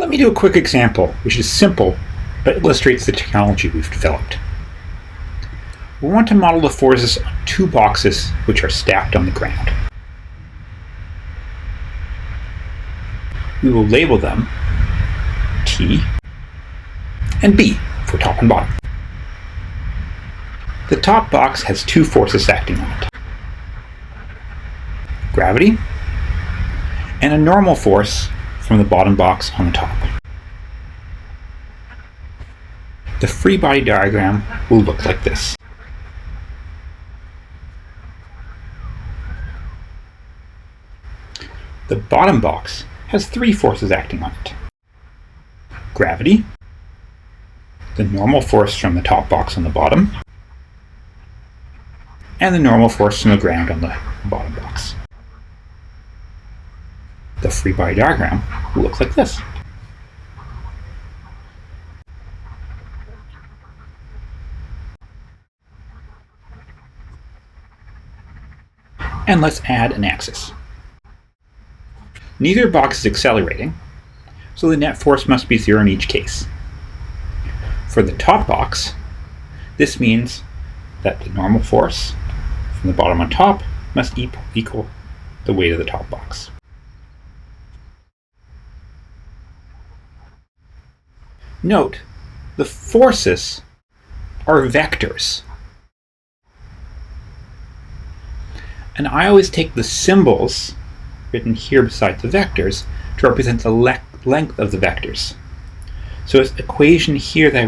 Let me do a quick example, which is simple, but illustrates the technology we've developed. We want to model the forces on two boxes which are stacked on the ground. We will label them T and B for top and bottom. The top box has two forces acting on it: gravity and a normal force from the bottom box on the top. The free body diagram will look like this. The bottom box has three forces acting on it: gravity, the normal force from the top box on the bottom, and the normal force from the ground on the bottom box. The free body diagram will look like this. And let's add an axis. Neither box is accelerating, so the net force must be 0 in each case. For the top box, this means that the normal force from the bottom on top must equal the weight of the top box. Note, the forces are vectors. And I always take the symbols written here beside the vectors to represent the length of the vectors. So this equation here that I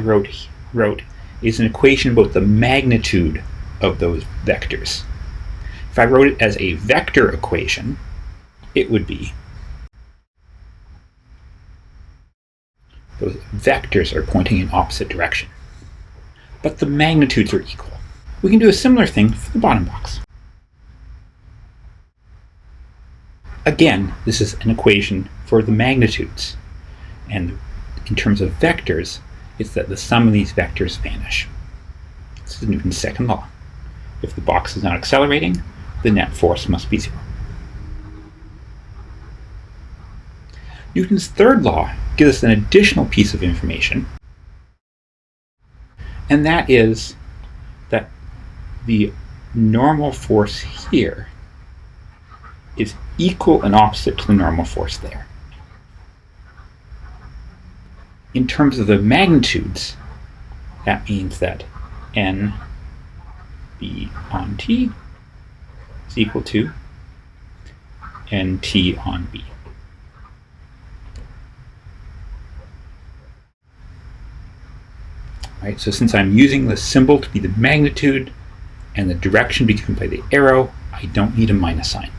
wrote is an equation about the magnitude of those vectors. If I wrote it as a vector equation, it would be those vectors are pointing in opposite direction, but the magnitudes are equal. We can do a similar thing for the bottom box. Again, this is an equation for the magnitudes, and in terms of vectors, it's that the sum of these vectors vanish. This is Newton's second law. If the box is not accelerating, the net force must be 0. Newton's third law gives us an additional piece of information, and that is that the normal force here is equal and opposite to the normal force there. In terms of the magnitudes, that means that N B on T is equal to NT on B. Right, so since I'm using the symbol to be the magnitude and the direction be given by the arrow, I don't need a minus sign.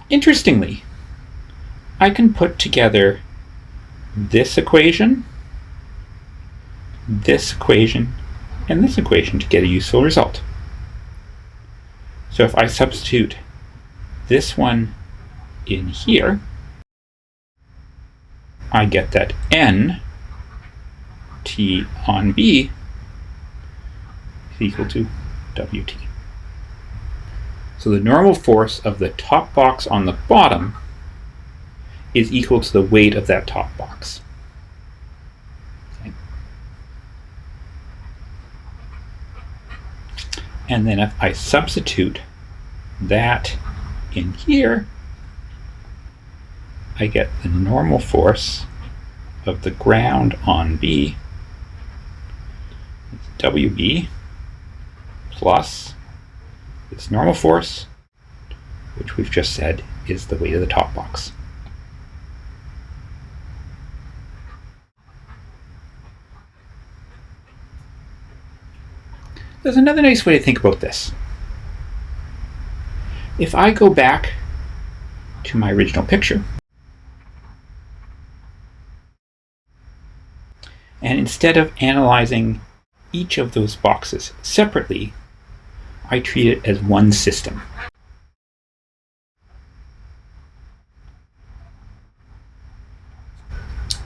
Interestingly, I can put together this equation, and this equation to get a useful result. So if I substitute this one in here, I get that N T on B is equal to WT. So the normal force of the top box on the bottom is equal to the weight of that top box. Okay. And then if I substitute that in here, I get the normal force of the ground on B, WB, plus its normal force, which we've just said is the weight of the top box. There's another nice way to think about this. If I go back to my original picture, and instead of analyzing each of those boxes separately, I treat it as one system.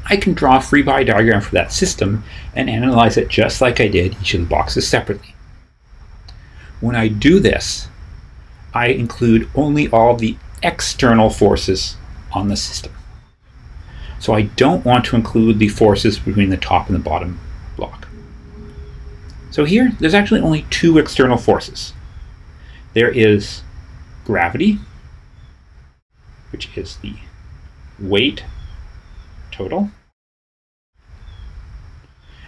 I can draw a free body diagram for that system and analyze it just like I did each of the boxes separately. When I do this, I include only all the external forces on the system. So I don't want to include the forces between the top and the bottom block. So here, there's actually only two external forces. There is gravity, which is the weight total,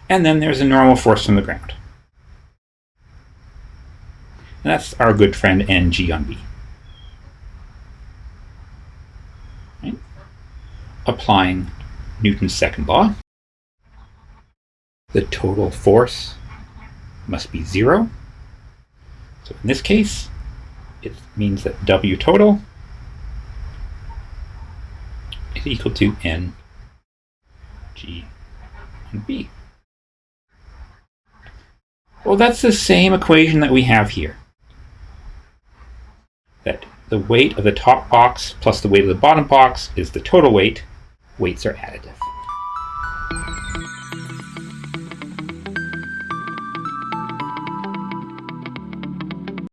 and then there's a normal force from the ground. And that's our good friend Ng on B. Right? Applying Newton's second law, the total force must be 0. So in this case, it means that W total is equal to Ng on B. Well, that's the same equation that we have here. That the weight of the top box plus the weight of the bottom box is the total weight. Weights are additive.